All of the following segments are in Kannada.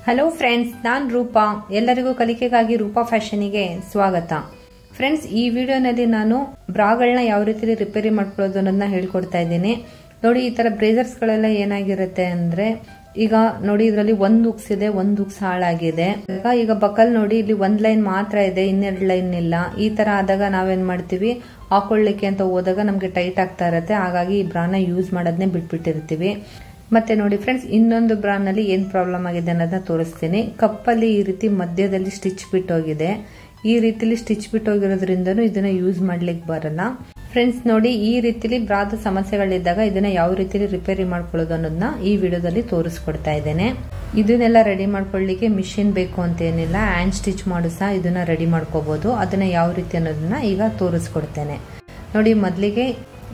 ಹಲೋ ಫ್ರೆಂಡ್ಸ್, ನಾನು ರೂಪಾ. ಎಲ್ಲರಿಗೂ ಕಲಿಕೆಗಾಗಿ ರೂಪಾ ಫ್ಯಾಷನಿಗೆ ಸ್ವಾಗತ. ಫ್ರೆಂಡ್ಸ್, ಈ ವಿಡಿಯೋನಲ್ಲಿ ನಾನು ಬ್ರಾಗಳನ್ನ ಯಾವ ರೀತಿ ರಿಪೇರಿ ಮಾಡ್ಕೊಳ್ಳೋದು ಅನ್ನೋದನ್ನ ಹೇಳ್ಕೊಡ್ತಾ ಇದ್ದೀನಿ. ನೋಡಿ, ಈ ತರ ಬ್ರೇಸರ್ಸ್ ಗಳೆಲ್ಲ ಏನಾಗಿರುತ್ತೆ ಅಂದ್ರೆ, ಈಗ ನೋಡಿ ಇದರಲ್ಲಿ ಒಂದು ಉಕ್ಸ್ ಇದೆ, ಒಂದು ಉಕ್ಸ್ ಹಾಳಾಗಿದೆ. ಈಗ ಬಕಲ್ ನೋಡಿ, ಇಲ್ಲಿ ಒಂದ್ ಲೈನ್ ಮಾತ್ರ ಇದೆ, ಇನ್ನೆರಡು ಲೈನ್ ಇಲ್ಲ. ಈ ತರ ಆದಾಗ ನಾವೇನ್ ಮಾಡ್ತೀವಿ, ಹಾಕೊಳ್ಳಿಕ್ಕೆ ಅಂತ ಹೋದಾಗ ನಮ್ಗೆ ಟೈಟ್ ಆಗ್ತಾ ಇರತ್ತೆ. ಹಾಗಾಗಿ ಈ ಬ್ರಾನ ಯೂಸ್ ಮಾಡೋದನ್ನೇ ಬಿಟ್ಬಿಟ್ಟಿರ್ತೀವಿ. ಮತ್ತೆ ನೋಡಿ ಫ್ರೆಂಡ್ಸ್, ಇನ್ನೊಂದು ಬ್ರಾನಲ್ಲಿ ಏನ್ ಪ್ರಾಬ್ಲಮ್ ಆಗಿದೆ ಅನ್ನೋದನ್ನ ತೋರಿಸ್ತೀನಿ. ಕಪ್ಪಲ್ಲಿ ಈ ರೀತಿ ಮಧ್ಯದಲ್ಲಿ ಸ್ಟಿಚ್ ಬಿಟ್ಟೋಗಿದೆ. ಈ ರೀತಿಲಿ ಸ್ಟಿಚ್ ಬಿಟ್ಟೋಗಿರೋದ್ರಿಂದನೂ ಇದನ್ನ ಯೂಸ್ ಮಾಡ್ಲಿಕ್ಕೆ ಬರಲ್ಲ. ಫ್ರೆಂಡ್ಸ್ ನೋಡಿ, ಈ ರೀತಿಲಿ ಬ್ರಾದ ಸಮಸ್ಯೆಗಳಿದ್ದಾಗ ಇದನ್ನ ಯಾವ ರೀತಿಲಿ ರಿಪೇರಿ ಮಾಡ್ಕೊಳ್ಳೋದು ಅನ್ನೋದನ್ನ ಈ ವಿಡಿಯೋದಲ್ಲಿ ತೋರಿಸ್ಕೊಡ್ತಾ ಇದ್ದೇನೆ. ಇದನ್ನೆಲ್ಲ ರೆಡಿ ಮಾಡ್ಕೊಳ್ಳಿಕ್ಕೆ ಮಿಷಿನ್ ಬೇಕು ಅಂತ ಏನಿಲ್ಲ, ಹ್ಯಾಂಡ್ ಸ್ಟಿಚ್ ಮಾಡು ಸಹ ಇದನ್ನ ರೆಡಿ ಮಾಡ್ಕೋಬಹುದು. ಅದನ್ನ ಯಾವ ರೀತಿ ಅನ್ನೋದನ್ನ ಈಗ ತೋರಿಸ್ಕೊಡ್ತೇನೆ. ನೋಡಿ, ಮೊದಲಿಗೆ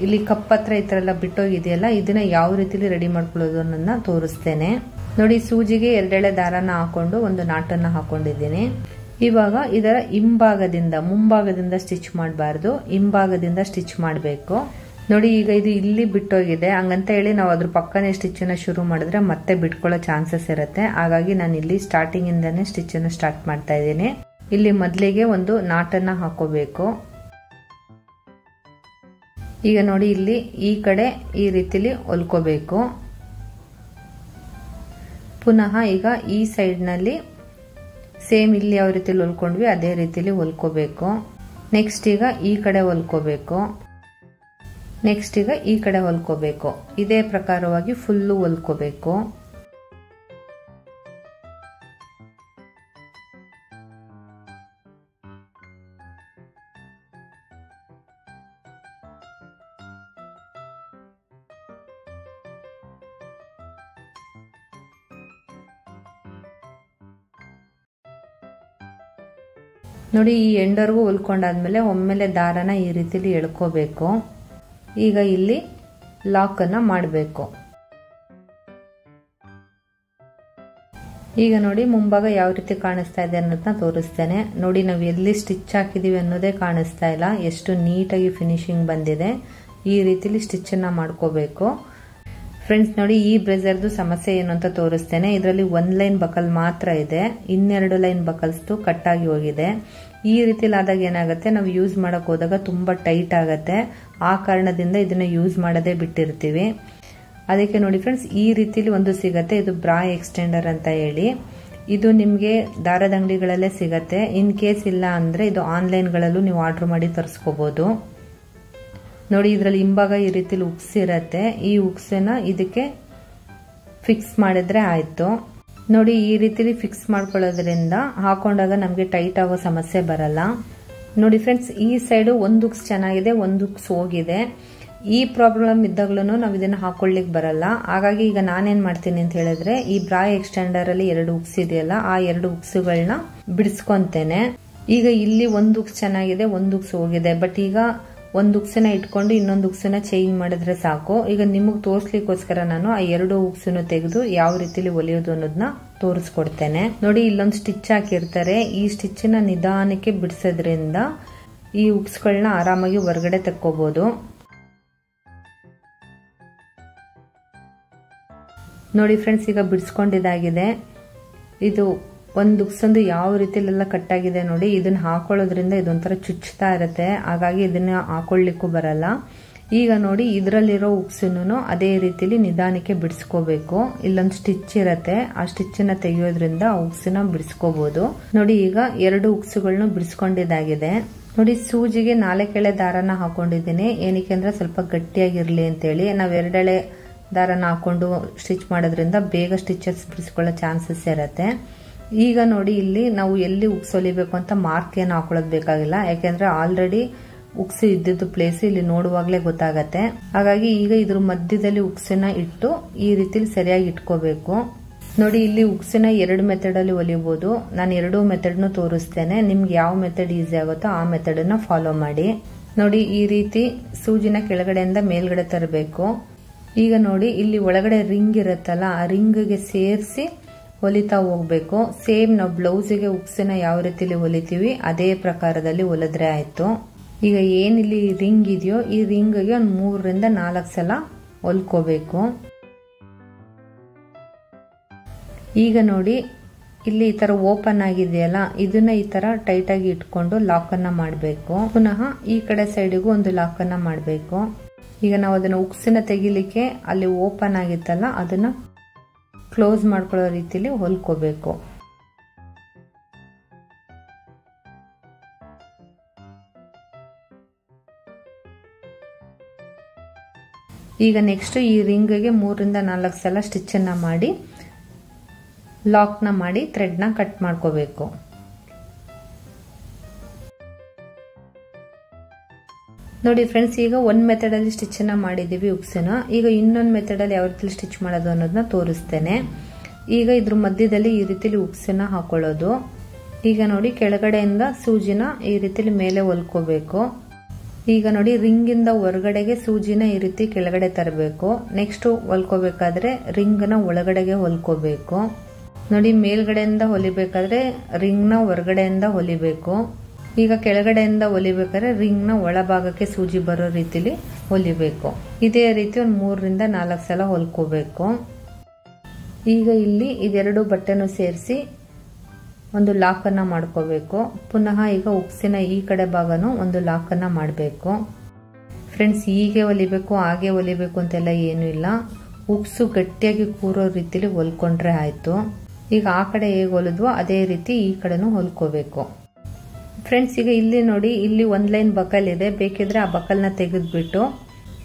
ಇಲ್ಲಿ ಕಪ್ ಹತ್ರ ಈ ತರ ಎಲ್ಲ ಬಿಟ್ಟೋಗಿದೆಯಲ್ಲ, ಇದನ್ನ ಯಾವ ರೀತಿಲಿ ರೆಡಿ ಮಾಡ್ಕೊಳ್ಳೋದು ಅನ್ನೋದನ್ನ ತೋರಿಸ್ತೇನೆ. ನೋಡಿ, ಸೂಜಿಗೆ ಎರಡೆಳೆ ದಾರನ ಹಾಕೊಂಡು ಒಂದು ನಾಟನ್ನ ಹಾಕೊಂಡಿದ್ದೀನಿ. ಇವಾಗ ಇದರ ಹಿಂಭಾಗದಿಂದ, ಮುಂಭಾಗದಿಂದ ಸ್ಟಿಚ್ ಮಾಡಬಾರ್ದು, ಹಿಂಭಾಗದಿಂದ ಸ್ಟಿಚ್ ಮಾಡಬೇಕು. ನೋಡಿ, ಈಗ ಇದು ಇಲ್ಲಿ ಬಿಟ್ಟೋಗಿದೆ, ಹಂಗಂತ ಹೇಳಿ ನಾವು ಅದ್ರ ಪಕ್ಕನೆ ಸ್ಟಿಚ್ ಅನ್ನ ಶುರು ಮಾಡಿದ್ರೆ ಮತ್ತೆ ಬಿಟ್ಕೊಳ್ಳೋ ಚಾನ್ಸಸ್ ಇರುತ್ತೆ. ಹಾಗಾಗಿ ನಾನು ಇಲ್ಲಿ ಸ್ಟಾರ್ಟಿಂಗ್ ಇಂದಾನೆ ಸ್ಟಿಚ್ ಅನ್ನು ಸ್ಟಾರ್ಟ್ ಮಾಡ್ತಾ ಇದ್ದೀನಿ. ಇಲ್ಲಿ ಮೊದಲಿಗೆ ಒಂದು ನಾಟನ್ನ ಹಾಕೋಬೇಕು. ಈಗ ನೋಡಿ, ಇಲ್ಲಿ ಈ ಕಡೆ ಈ ರೀತಿಲಿ ಹೊಲ್ಕೋಬೇಕು. ಪುನಃ ಈಗ ಈ ಸೈಡ್ ನಲ್ಲಿ ಸೇಮ್ ಇಲ್ಲಿ ಯಾವ ರೀತಿಲಿ ಹೊಲ್ಕೊಂಡ್ವಿ ಅದೇ ರೀತಿಲಿ ಹೊಲ್ಕೋಬೇಕು. ನೆಕ್ಸ್ಟ್ ಈಗ ಈ ಕಡೆ ಹೊಲ್ಕೋಬೇಕು. ನೆಕ್ಸ್ಟ್ ಈಗ ಈ ಕಡೆ ಹೊಲ್ಕೋಬೇಕು. ಇದೇ ಪ್ರಕಾರವಾಗಿ ಫುಲ್ಲು ಹೊಲ್ಕೋಬೇಕು. ನೋಡಿ, ಈ ಎಂಡರ್ಗೂ ಹೊಲ್ಕೊಂಡಾದ್ಮೇಲೆ ಒಮ್ಮೆಲೆ ದಾರನ ಈ ರೀತಿಲಿ ಎಳ್ಕೋಬೇಕು. ಈಗ ಇಲ್ಲಿ ಲಾಕ್ ಅನ್ನ ಮಾಡಬೇಕು. ಈಗ ನೋಡಿ, ಮುಂಭಾಗ ಯಾವ ರೀತಿ ಕಾಣಿಸ್ತಾ ಇದೆ ಅನ್ನೋದನ್ನ ತೋರಿಸ್ತೇನೆ. ನೋಡಿ, ನಾವು ಎಲ್ಲಿ ಸ್ಟಿಚ್ ಹಾಕಿದೀವಿ ಅನ್ನೋದೇ ಕಾಣಿಸ್ತಾ ಇಲ್ಲ, ಎಷ್ಟು ನೀಟಾಗಿ ಫಿನಿಶಿಂಗ್ ಬಂದಿದೆ. ಈ ರೀತಿಲಿ ಸ್ಟಿಚ್ ಅನ್ನ ಮಾಡ್ಕೋಬೇಕು. ಫ್ರೆಂಡ್ಸ್ ನೋಡಿ, ಈ ಬ್ರೇಸರ್ದು ಸಮಸ್ಯೆ ಏನು ಅಂತ ತೋರಿಸ್ತೇನೆ. ಇದರಲ್ಲಿ ಒಂದ್ ಲೈನ್ ಬಕಲ್ ಮಾತ್ರ ಇದೆ, ಇನ್ನೆರಡು ಲೈನ್ ಬಕಲ್ಸ್ ಕಟ್ ಆಗಿ ಹೋಗಿದೆ. ಈ ರೀತಿಲಿ ಆದಾಗ ಏನಾಗುತ್ತೆ, ನಾವು ಯೂಸ್ ಮಾಡಕ್ ಹೋದಾಗ ತುಂಬಾ ಟೈಟ್ ಆಗತ್ತೆ. ಆ ಕಾರಣದಿಂದ ಇದನ್ನ ಯೂಸ್ ಮಾಡದೇ ಬಿಟ್ಟಿರ್ತೀವಿ. ಅದಕ್ಕೆ ನೋಡಿ ಫ್ರೆಂಡ್ಸ್, ಈ ರೀತಿಲಿ ಒಂದು ಸಿಗತ್ತೆ, ಇದು ಬ್ರಾ ಎಕ್ಸ್ಟೆಂಡರ್ ಅಂತ ಹೇಳಿ. ಇದು ನಿಮ್ಗೆ ದಾರದ ಅಂಗಡಿಗಳಲ್ಲೇ ಸಿಗತ್ತೆ. ಇನ್ ಕೇಸ್ ಇಲ್ಲ ಅಂದ್ರೆ ಇದು ಆನ್ಲೈನ್ ಗಳಲ್ಲೂ ನೀವು ಆರ್ಡರ್ ಮಾಡಿ ತರಿಸ್ಕೋಬಹುದು. ನೋಡಿ, ಇದರಲ್ಲಿ ಹಿಂಭಾಗ ಈ ರೀತಿಲಿ ಉಕ್ಸ್ ಇರತ್ತೆ. ಈ ಉಕ್ಸನ್ನ ಇದಕ್ಕೆ ಫಿಕ್ಸ್ ಮಾಡಿದ್ರೆ ಆಯ್ತು. ನೋಡಿ, ಈ ರೀತಿಲಿ ಫಿಕ್ಸ್ ಮಾಡ್ಕೊಳ್ಳೋದ್ರಿಂದ ಹಾಕೊಂಡಾಗ ನಮ್ಗೆ ಟೈಟ್ ಆಗೋ ಸಮಸ್ಯೆ ಬರಲ್ಲ. ನೋಡಿ ಫ್ರೆಂಡ್ಸ್, ಈ ಸೈಡ್ ಒಂದು ಉಕ್ಸ್ ಚೆನ್ನಾಗಿದೆ, ಒಂದು ಉಕ್ಸ್ ಹೋಗಿದೆ. ಈ ಪ್ರಾಬ್ಲಮ್ ಇದ್ದಾಗ್ಲೂ ನಾವು ಇದನ್ನ ಹಾಕೊಳ್ಳಿಕ್ ಬರಲ್ಲ. ಹಾಗಾಗಿ ಈಗ ನಾನೇನ್ ಮಾಡ್ತೀನಿ ಅಂತ ಹೇಳಿದ್ರೆ, ಈ ಬ್ರಾ ಎಕ್ಸ್ಟೆಂಡರ್ ಅಲ್ಲಿ ಎರಡು ಉಕ್ಸ್ ಇದೆಯಲ್ಲ, ಆ ಎರಡು ಉಕ್ಸ್ಗಳನ್ನ ಬಿಡಿಸ್ಕೊಂತೇನೆ. ಈಗ ಇಲ್ಲಿ ಒಂದು ಉಕ್ಸ್ ಚೆನ್ನಾಗಿದೆ, ಒಂದು ಉಕ್ಸ್ ಹೋಗಿದೆ. ಬಟ್ ಈಗ ಒಂದು ಉಕ್ಸನ್ನ ಇಟ್ಕೊಂಡು ಇನ್ನೊಂದು ಉಕ್ಸನ್ನ ಚೇಂಜ್ ಮಾಡಿದ್ರೆ ಸಾಕು. ಈಗ ನಿಮಗ್ ತೋರ್ಸ್ಲಿಕ್ಕೋಸ್ಕರ ನಾನು ಆ ಎರಡು ಉಕ್ಸನ್ನು ತೆಗೆದು ಯಾವ ರೀತಿಲಿ ಹೊಲಿಯೋದು ಅನ್ನೋದನ್ನ ತೋರಿಸ್ಕೊಡ್ತೇನೆ. ನೋಡಿ, ಇಲ್ಲೊಂದು ಸ್ಟಿಚ್ ಹಾಕಿರ್ತಾರೆ. ಈ ಸ್ಟಿಚ್ ನ ನಿಧಾನಕ್ಕೆ ಬಿಡಿಸೋದ್ರಿಂದ ಈ ಉಕ್ಸ್ಗಳನ್ನ ಆರಾಮಾಗಿ ಹೊರಗಡೆ ತಕ್ಕೋಬಹುದು. ನೋಡಿ ಫ್ರೆಂಡ್ಸ್, ಈಗ ಬಿಡಿಸ್ಕೊಂಡಿದ್ದಾಗಿದೆ. ಇದು ಒಂದು ಉಕ್ಸಂದು ಯಾವ ರೀತಿಲೆಲ್ಲ ಕಟ್ ಆಗಿದೆ ನೋಡಿ. ಇದನ್ನ ಹಾಕೊಳ್ಳೋದ್ರಿಂದ ಇದೊಂಥರ ಚುಚ್ತಾ ಇರತ್ತೆ, ಹಾಗಾಗಿ ಇದನ್ನ ಹಾಕೊಳ್ಳಿಕ್ಕೂ ಬರಲ್ಲ. ಈಗ ನೋಡಿ, ಇದರಲ್ಲಿರೋ ಉಕ್ಸನ್ನು ಅದೇ ರೀತಿಲಿ ನಿಧಾನಕ್ಕೆ ಬಿಡಿಸ್ಕೋಬೇಕು. ಇಲ್ಲೊಂದು ಸ್ಟಿಚ್ ಇರತ್ತೆ, ಆ ಸ್ಟಿಚ್ ನ ತೆಗೆಯೋದ್ರಿಂದ ಆ ಉಕ್ಸನ್ನ ಬಿಡಿಸ್ಕೋಬಹುದು. ನೋಡಿ, ಈಗ ಎರಡು ಉಕ್ಸುಗಳನ್ನು ಬಿಡಿಸ್ಕೊಂಡಿದ್ದಾಗಿದೆ. ನೋಡಿ, ಸೂಜಿಗೆ 4 ಎಳೆ ದಾರನ ಹಾಕೊಂಡಿದ್ದೀನಿ. ಏನಕ್ಕೆ ಅಂದ್ರೆ ಸ್ವಲ್ಪ ಗಟ್ಟಿಯಾಗಿರ್ಲಿ ಅಂತೇಳಿ. ನಾವ್ ಎರಡೆಳೆ ದಾರನ ಹಾಕೊಂಡು ಸ್ಟಿಚ್ ಮಾಡೋದ್ರಿಂದ ಬೇಗ ಸ್ಟಿಚಸ್ ಬಿಡಿಸ್ಕೊಳ್ಳೋ ಚಾನ್ಸಸ್ ಇರತ್ತೆ. ಈಗ ನೋಡಿ, ಇಲ್ಲಿ ನಾವು ಎಲ್ಲಿ ಉಕ್ಸ್ ಹೊಲಿಬೇಕು ಅಂತ ಮಾರ್ಕ್ ಏನು ಹಾಕೊಳ್ಳೋದು ಬೇಕಾಗಿಲ್ಲ, ಯಾಕೆಂದ್ರೆ ಆಲ್ರೆಡಿ ಉಕ್ಸ್ ಇದ್ದಿದ್ದು ಪ್ಲೇಸ್ ಇಲ್ಲಿ ನೋಡುವಾಗ್ಲೇ ಗೊತ್ತಾಗತ್ತೆ. ಹಾಗಾಗಿ ಈಗ ಇದ್ರ ಮಧ್ಯದಲ್ಲಿ ಉಕ್ಸನ್ನ ಇಟ್ಟು ಈ ರೀತಿಲಿ ಸರಿಯಾಗಿ ಇಟ್ಕೋಬೇಕು. ನೋಡಿ, ಇಲ್ಲಿ ಉಕ್ಸನ್ನ 2 ಮೆಥಡ್ ಅಲ್ಲಿ ಹೊಲಿಬಹುದು. ನಾನು 2 ಮೆಥಡ್ನು ತೋರಿಸ್ತೇನೆ. ನಿಮ್ಗೆ ಯಾವ ಮೆಥಡ್ ಈಸಿ ಆಗುತ್ತೋ ಆ ಮೆಥಡ್ ಅನ್ನ ಫಾಲೋ ಮಾಡಿ. ನೋಡಿ, ಈ ರೀತಿ ಸೂಜಿನ ಕೆಳಗಡೆಯಿಂದ ಮೇಲ್ಗಡೆ ತರಬೇಕು. ಈಗ ನೋಡಿ, ಇಲ್ಲಿ ಒಳಗಡೆ ರಿಂಗ್ ಇರುತ್ತಲ್ಲ, ಆ ರಿಂಗ್ಗೆ ಸೇರಿಸಿ ಹೊಲಿತಾ ಹೋಗ್ಬೇಕು. ಸೇಮ್ ನಾವು ಬ್ಲೌಸಿಗೆ ಉಕ್ಸನ್ನ ಯಾವ ರೀತಿಲಿ ಹೊಲಿತೀವಿ ಅದೇ ಪ್ರಕಾರದಲ್ಲಿ ಹೊಲಿದ್ರೆ ಆಯ್ತು. ಈಗ ಏನಿಲ್ಲಿ ರಿಂಗ್ ಇದೆಯೋ ಈ ರಿಂಗ್ಗೆ ಒಂದು 3 ರಿಂದ 4 ಸಲ ಹೊಲ್ಕೋಬೇಕು. ಈಗ ನೋಡಿ ಇಲ್ಲಿ ಈ ತರ ಓಪನ್ ಆಗಿದೆಯಲ್ಲ, ಇದನ್ನ ಈ ತರ ಟೈಟ್ ಆಗಿ ಇಟ್ಕೊಂಡು ಲಾಕ್ ಅನ್ನ ಮಾಡಬೇಕು. ಪುನಃ ಈ ಕಡೆ ಸೈಡಿಗೂ ಒಂದು ಲಾಕ್ ಅನ್ನ ಮಾಡಬೇಕು. ಈಗ ನಾವು ಅದನ್ನ ಉಕ್ಸಿನ ತೆಗಿಲಿಕ್ಕೆ ಅಲ್ಲಿ ಓಪನ್ ಆಗಿತ್ತಲ್ಲ, ಅದನ್ನ ಕ್ಲೋಸ್ ಮಾಡ್ಕೊಳ್ಳೋ ರೀತಿಲಿ ಹೊಲ್ಕೋಬೇಕು. ಈಗ ನೆಕ್ಸ್ಟ್ ಈ ರಿಂಗ್ಗೆ 3 ರಿಂದ 4 ಸಲ ಸ್ಟಿಚ್ ಅನ್ನ ಮಾಡಿ ಲಾಕ್ ನ ಮಾಡಿ ಥ್ರೆಡ್ ನ ಕಟ್ ಮಾಡ್ಕೋಬೇಕು. ನೋಡಿ ಫ್ರೆಂಡ್ಸ್, ಈಗ ಒಂದ್ ಮೆಥಡ್ ಅಲ್ಲಿ ಸ್ಟಿಚ್ ಅನ್ನ ಮಾಡಿದೀವಿ ಉಕ್ಸನ. ಈಗ ಇನ್ನೊಂದು ಮೆಥಡ್ ಅಲ್ಲಿ ಯಾವ ರೀತಿ ಸ್ಟಿಚ್ ಮಾಡೋದು ಅನ್ನೋದನ್ನ ತೋರಿಸ್ತೇನೆ. ಈಗ ಇದ್ರ ಮಧ್ಯದಲ್ಲಿ ಈ ರೀತಿಲಿ ಉಕ್ಸನ ಹಾಕೊಳ್ಳೋದು. ಈಗ ನೋಡಿ ಕೆಳಗಡೆಯಿಂದ ಸೂಜಿನ ಈ ರೀತಿಲಿ ಮೇಲೆ ಹೊಲ್ಕೋಬೇಕು. ಈಗ ನೋಡಿ ರಿಂಗ್ ಇಂದ ಹೊರಗಡೆಗೆ ಸೂಜಿನ ಈ ರೀತಿ ಕೆಳಗಡೆ ತರಬೇಕು. ನೆಕ್ಸ್ಟ್ ಹೊಲ್ಕೋಬೇಕಾದ್ರೆ ರಿಂಗ್ ನ ಒಳಗಡೆಗೆ ಹೊಲ್ಕೋಬೇಕು. ನೋಡಿ ಮೇಲ್ಗಡೆಯಿಂದ ಹೊಲಿಬೇಕಾದ್ರೆ ರಿಂಗ್ ನ ಹೊರಗಡೆಯಿಂದ ಹೊಲಿಬೇಕು. ಈಗ ಕೆಳಗಡೆಯಿಂದ ಹೊಲಿಬೇಕಾದ್ರೆ ರಿಂಗ್ ನ ಒಳಭಾಗಕ್ಕೆ ಸೂಜಿ ಬರೋ ರೀತಿಲಿ ಹೊಲಿಬೇಕು. ಇದೇ ರೀತಿ ಒಂದು 3 ರಿಂದ 4 ಸಲ ಹೊಲ್ಕೋಬೇಕು. ಈಗ ಇಲ್ಲಿ ಇದೆರಡು ಬಟ್ಟೆನೂ ಸೇರಿಸಿ ಒಂದು ಲಾಕ್ ಅನ್ನ ಮಾಡ್ಕೋಬೇಕು. ಪುನಃ ಈಗ ಉಕ್ಸಿನ ಈ ಕಡೆ ಭಾಗನೂ ಒಂದು ಲಾಕ್ ಅನ್ನ ಮಾಡಬೇಕು. ಫ್ರೆಂಡ್ಸ್, ಹೀಗೆ ಹೊಲಿಬೇಕು ಹಾಗೆ ಹೊಲಿಬೇಕು ಅಂತೆಲ್ಲ ಏನು ಇಲ್ಲ. ಉಕ್ಸು ಗಟ್ಟಿಯಾಗಿ ಕೂರೋ ರೀತಿಲಿ ಹೊಲ್ಕೊಂಡ್ರೆ ಆಯ್ತು. ಈಗ ಆ ಕಡೆ ಹೇಗೆ ಹೊಲಿದ್ವೋ ಅದೇ ರೀತಿ ಈ ಕಡೆನೂ ಹೊಲ್ಕೋಬೇಕು. ಫ್ರೆಂಡ್ಸ್, ಈಗ ಇಲ್ಲಿ ನೋಡಿ, ಇಲ್ಲಿ ಒಂದ್ ಲೈನ್ ಬಕಲ್ ಇದೆ. ಬೇಕಿದ್ರೆ ಆ ಬಕಲ್ನ ತೆಗೆದ್ಬಿಟ್ಟು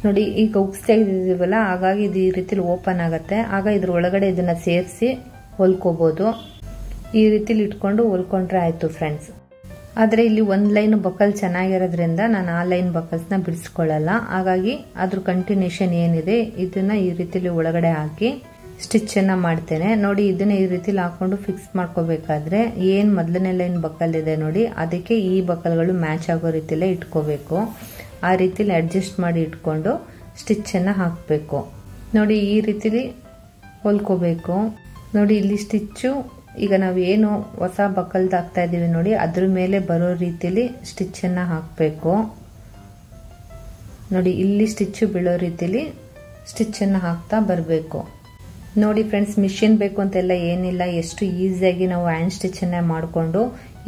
ನೋಡಿ, ಈಗ ಉಕ್ಸ್ ತೆಗೆದಿದೀವಲ್ಲ, ಹಾಗಾಗಿ ಇದು ಈ ರೀತಿಲಿ ಓಪನ್ ಆಗತ್ತೆ. ಆಗ ಇದ್ರ ಒಳಗಡೆ ಇದನ್ನ ಸೇರಿಸಿ ಹೊಲ್ಕೋಬಹುದು. ಈ ರೀತಿಲಿ ಇಟ್ಕೊಂಡು ಹೊಲ್ಕೊಂಡ್ರೆ ಆಯ್ತು ಫ್ರೆಂಡ್ಸ್. ಆದ್ರೆ ಇಲ್ಲಿ ಒಂದ್ ಲೈನ್ ಬಕಲ್ ಚೆನ್ನಾಗಿರೋದ್ರಿಂದ ನಾನು ಆ ಲೈನ್ ಬಕಲ್ಸ್ ನ ಬಿಡಿಸ್ಕೊಳ್ಳಲ್ಲ. ಹಾಗಾಗಿ ಅದ್ರ ಕಂಟಿನ್ಯೂಷನ್ ಏನಿದೆ ಇದನ್ನ ಈ ರೀತಿಲಿ ಒಳಗಡೆ ಹಾಕಿ ಸ್ಟಿಚ್ ಅನ್ನ ಮಾಡ್ತೇನೆ. ನೋಡಿ, ಇದನ್ನ ಈ ರೀತಿಲಿ ಹಾಕೊಂಡು ಫಿಕ್ಸ್ ಮಾಡ್ಕೋಬೇಕಾದ್ರೆ ಏನ್ ಮೊದಲನೇ ಲೈನ್ ಬಕಲ್ ಇದೆ ನೋಡಿ, ಅದಕ್ಕೆ ಈ ಬಕಲ್ಗಳು ಮ್ಯಾಚ್ ಆಗೋ ರೀತಿಲೇ ಇಟ್ಕೋಬೇಕು. ಆ ರೀತಿಲಿ ಅಡ್ಜಸ್ಟ್ ಮಾಡಿ ಇಟ್ಕೊಂಡು ಸ್ಟಿಚ್ ಅನ್ನ ಹಾಕ್ಬೇಕು. ನೋಡಿ, ಈ ರೀತಿಲಿ ಹೊಲ್ಕೋಬೇಕು. ನೋಡಿ, ಇಲ್ಲಿ ಸ್ಟಿಚ್ಚು ಈಗ ನಾವು ಏನು ಹೊಸ ಬಕಲ್ದು ಹಾಕ್ತಾ ಇದೀವಿ ನೋಡಿ, ಅದ್ರ ಮೇಲೆ ಬರೋ ರೀತಿಲಿ ಸ್ಟಿಚ್ ಅನ್ನ ಹಾಕ್ಬೇಕು. ನೋಡಿ, ಇಲ್ಲಿ ಸ್ಟಿಚ್ ಬೀಳೋ ರೀತಿಲಿ ಸ್ಟಿಚ್ ಅನ್ನ ಹಾಕ್ತಾ ಬರಬೇಕು. ನೋಡಿ ಫ್ರೆಂಡ್ಸ್, ಮಿಷಿನ್ ಬೇಕು ಅಂತೆಲ್ಲ ಏನಿಲ್ಲ. ಎಷ್ಟು ಈಸಿಯಾಗಿ ನಾವು ಹ್ಯಾಂಡ್ ಸ್ಟಿಚ್ ಅನ್ನ ಮಾಡಿಕೊಂಡು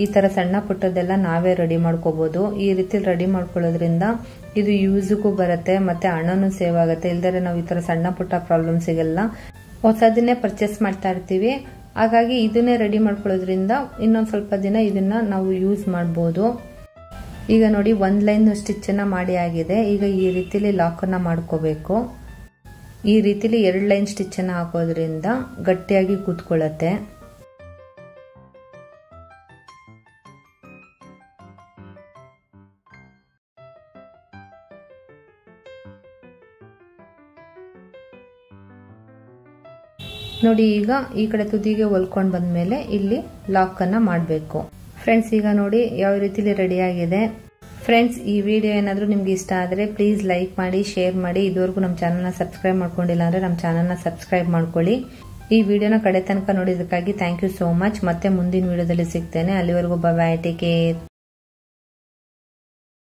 ಈ ತರ ಸಣ್ಣ ಪುಟ್ಟದೆಲ್ಲ ನಾವೇ ರೆಡಿ ಮಾಡ್ಕೋಬಹುದು. ಈ ರೀತಿ ರೆಡಿ ಮಾಡ್ಕೊಳ್ಳೋದ್ರಿಂದ ಇದು ಯೂಸ್ಗೂ ಬರುತ್ತೆ, ಮತ್ತೆ ಹಣನೂ ಸೇವ್ ಆಗುತ್ತೆ. ಇಲ್ದರೆ ನಾವು ಈ ತರ ಸಣ್ಣ ಪುಟ್ಟ ಪ್ರಾಬ್ಲಮ್ಸ್ಗೆಲ್ಲ ಹೊಸದನ್ನೇ ಪರ್ಚೇಸ್ ಮಾಡ್ತಾ ಇರ್ತೀವಿ. ಹಾಗಾಗಿ ಇದನ್ನೇ ರೆಡಿ ಮಾಡ್ಕೊಳ್ಳೋದ್ರಿಂದ ಇನ್ನೊಂದು ಸ್ವಲ್ಪ ದಿನ ಇದನ್ನ ನಾವು ಯೂಸ್ ಮಾಡಬಹುದು. ಈಗ ನೋಡಿ, ಒಂದ್ ಲೈನ್ ಸ್ಟಿಚ್ ಅನ್ನ ಮಾಡಿ ಆಗಿದೆ. ಈಗ ಈ ರೀತಿಲಿ ಲಾಕ್ ಅನ್ನ ಮಾಡ್ಕೋಬೇಕು. ಈ ರೀತಿಲಿ 2 ಲೈನ್ ಸ್ಟಿಚ್ ಅನ್ನ ಹಾಕೋದ್ರಿಂದ ಗಟ್ಟಿಯಾಗಿ ಕೂತ್ಕೊಳ್ಳುತ್ತೆ. ನೋಡಿ, ಈಗ ಈ ಕಡೆ ತುದಿಗೆ ಹೊಲ್ಕೊಂಡ್ ಬಂದ್ಮೇಲೆ ಇಲ್ಲಿ ಲಾಕ್ ಅನ್ನ ಮಾಡಬೇಕು. ಫ್ರೆಂಡ್ಸ್, ಈಗ ನೋಡಿ ಯಾವ ರೀತಿಲಿ ರೆಡಿ ಆಗಿದೆ. ಫ್ರೆಂಡ್ಸ್, ಈ ವಿಡಿಯೋ ಏನಾದರೂ ನಿಮ್ಗೆ ಇಷ್ಟ ಆದರೆ ಪ್ಲೀಸ್ ಲೈಕ್ ಮಾಡಿ, ಶೇರ್ ಮಾಡಿ. ಇದುವರೆಗೂ ನಮ್ಮ ಚಾನಲ್ನ ಸಬ್ಸ್ಕ್ರೈಬ್ ಮಾಡ್ಕೊಂಡಿಲ್ಲ ಅಂದರೆ ನಮ್ಮ ಚಾನಲ್ನ ಸಬ್ಸ್ಕ್ರೈಬ್ ಮಾಡ್ಕೊಳ್ಳಿ. ಈ ವಿಡಿಯೋನ ಕಡೆ ತನಕ ನೋಡಿದ್ದಕ್ಕಾಗಿ ಥ್ಯಾಂಕ್ ಯು ಸೋ ಮಚ್. ಮತ್ತೆ ಮುಂದಿನ ವಿಡಿಯೋದಲ್ಲಿ ಸಿಗ್ತೇನೆ. ಅಲ್ಲಿವರೆಗೂ ಬೈ ಬೈ, ಟೇಕ್ ಕೇರ್.